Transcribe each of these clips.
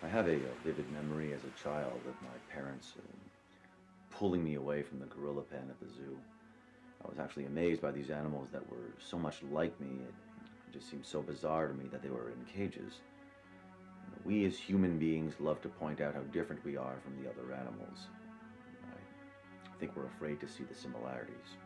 I have a vivid memory as a child of my parents pulling me away from the gorilla pen at the zoo. I was actually amazed by these animals that were so much like me. It just seemed so bizarre to me that they were in cages. We as human beings love to point out how different we are from the other animals. I think we're afraid to see the similarities.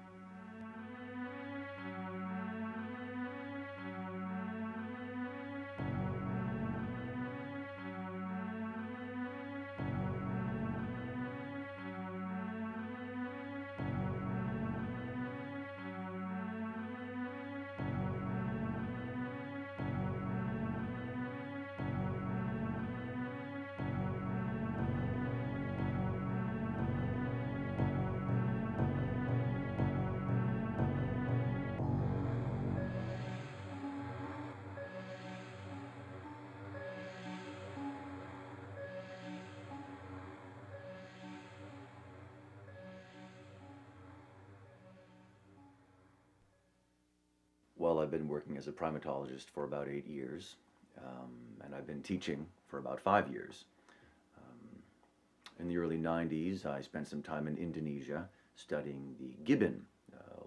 Well, I've been working as a primatologist for about 8 years, and I've been teaching for about 5 years. In the early 90s, I spent some time in Indonesia studying the gibbon,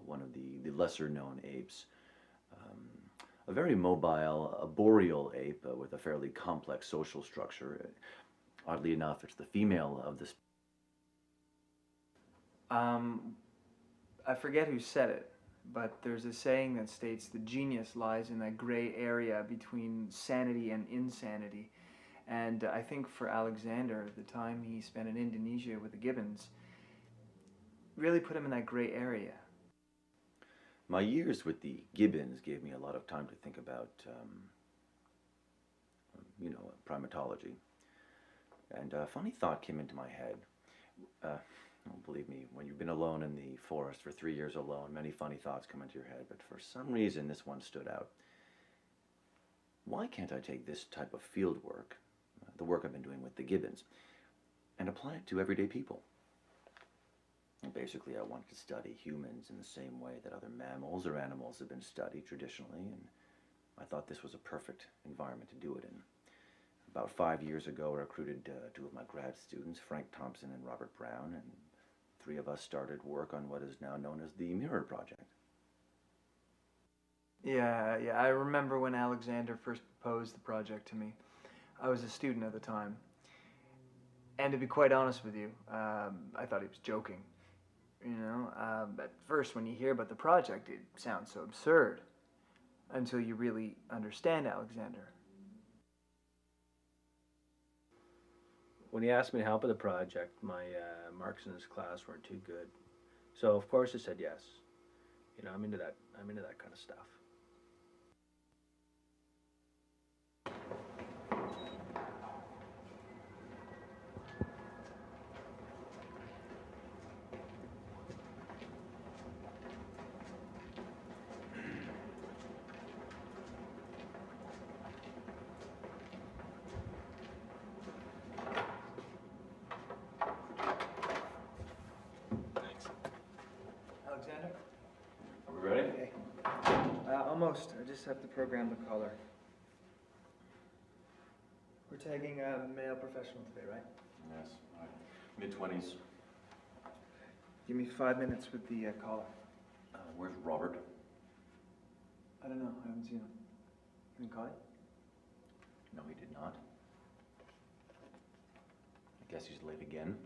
one of the lesser-known apes. A very mobile, arboreal ape with a fairly complex social structure. Oddly enough, it's the female of this. Um, I forget who said it, but there's a saying that states the genius lies in that gray area between sanity and insanity. And I think for Alexander, the time he spent in Indonesia with the gibbons really put him in that gray area. My years with the gibbons gave me a lot of time to think about, primatology. And a funny thought came into my head. Uh, well, believe me, when you've been alone in the forest for 3 years alone, many funny thoughts come into your head, but for some reason this one stood out. Why can't I take this type of field work, the work I've been doing with the gibbons, and apply it to everyday people? And basically, I wanted to study humans in the same way that other mammals or animals have been studied traditionally, and I thought this was a perfect environment to do it in. About 5 years ago, I recruited two of my grad students, Frank Thompson and Robert Brown, and three of us started work on what is now known as the Mirror Project. Yeah, I remember when Alexander first proposed the project to me. I was a student at the time. And to be quite honest with you, I thought he was joking. At first when you hear about the project, it sounds so absurd until you really understand Alexander. When he asked me to help with the project, my marks in his class weren't too good. So of course I said yes. I'm into that. I'm into that kind of stuff. Thanks. Alexander? Are we ready? Okay. Almost. I just have to program the color. We're tagging a male professional today, right? Yes. All right. Mid-20s. Give me 5 minutes with the collar. Where's Robert? I don't know. I haven't seen him. You didn't call him? No, he did not. I guess he's late again.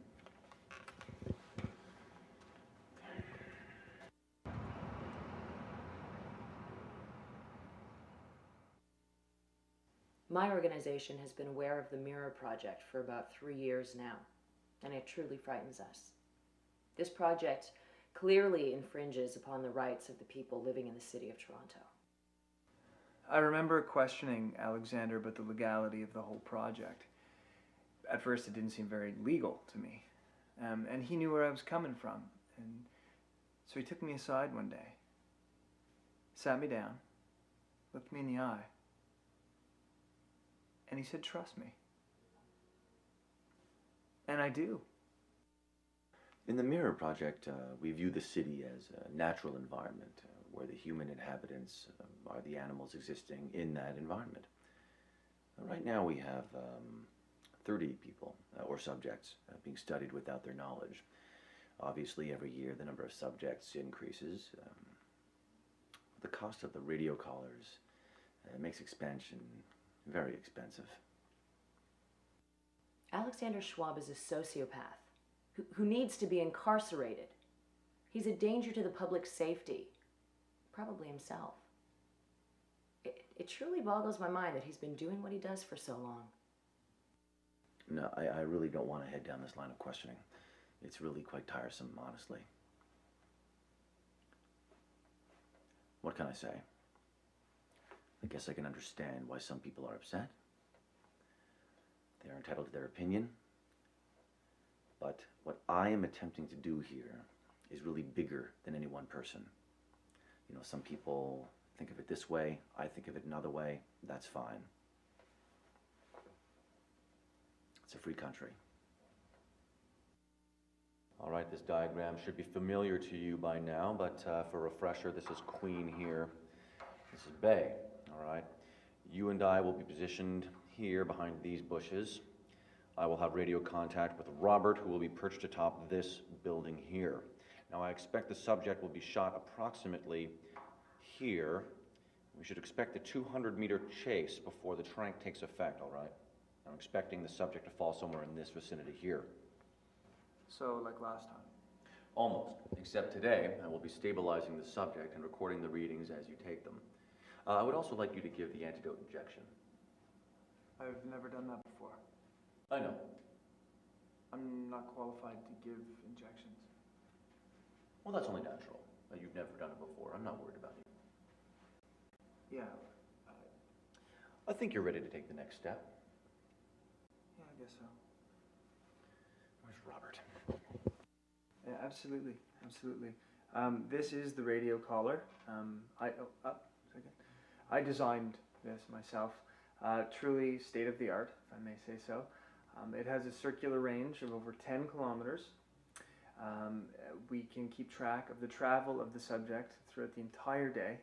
My organization has been aware of the Mirror Project for about 3 years now, and it truly frightens us. This project clearly infringes upon the rights of the people living in the city of Toronto. I remember questioning Alexander about the legality of the whole project. At first it didn't seem very legal to me. And he knew where I was coming from. And so he took me aside one day, sat me down, looked me in the eye, and he said, "Trust me." And I do. In the Mirror Project, we view the city as a natural environment where the human inhabitants are the animals existing in that environment. Right now we have 30 people or subjects being studied without their knowledge. Obviously, every year the number of subjects increases. The cost of the radio collars makes expansion very expensive. Alexander Schwabb is a sociopath who needs to be incarcerated. He's a danger to the public's safety, probably himself. It truly boggles my mind that he's been doing what he does for so long. No, I really don't want to head down this line of questioning. It's really quite tiresome, honestly. What can I say? I guess I can understand why some people are upset. They are entitled to their opinion. But what I am attempting to do here is really bigger than any one person. You know, some people think of it this way, I think of it another way. That's fine. It's a free country. All right, this diagram should be familiar to you by now, but for a refresher, this is Queen here. This is Bay, all right? You and I will be positioned here behind these bushes. I will have radio contact with Robert, who will be perched atop this building here. Now, I expect the subject will be shot approximately here. We should expect a 200-meter chase before the tranq takes effect, all right? I'm expecting the subject to fall somewhere in this vicinity here. So, like last time? Almost, except today I will be stabilizing the subject and recording the readings as you take them. I would also like you to give the antidote injection. I've never done that before. I know. I'm not qualified to give injections. Well, that's only natural. You've never done it before. I'm not worried about you. Yeah. I think you're ready to take the next step. Yeah, I guess so. Where's Robert? Yeah, absolutely, absolutely. This is the radio collar. I designed this myself. Truly state of the art, if I may say so. It has a circular range of over 10 kilometers. We can keep track of the travel of the subject throughout the entire day,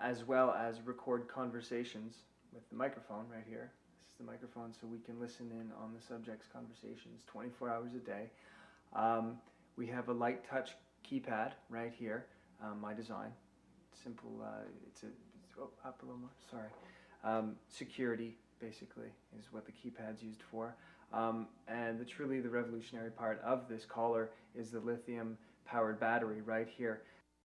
as well as record conversations with the microphone right here. This is the microphone, so we can listen in on the subject's conversations 24 hours a day. We have a light touch keypad right here, my design. Simple, up a little more, sorry. Security, basically, is what the keypad's used for. And truly the revolutionary part of this collar is the lithium-powered battery right here.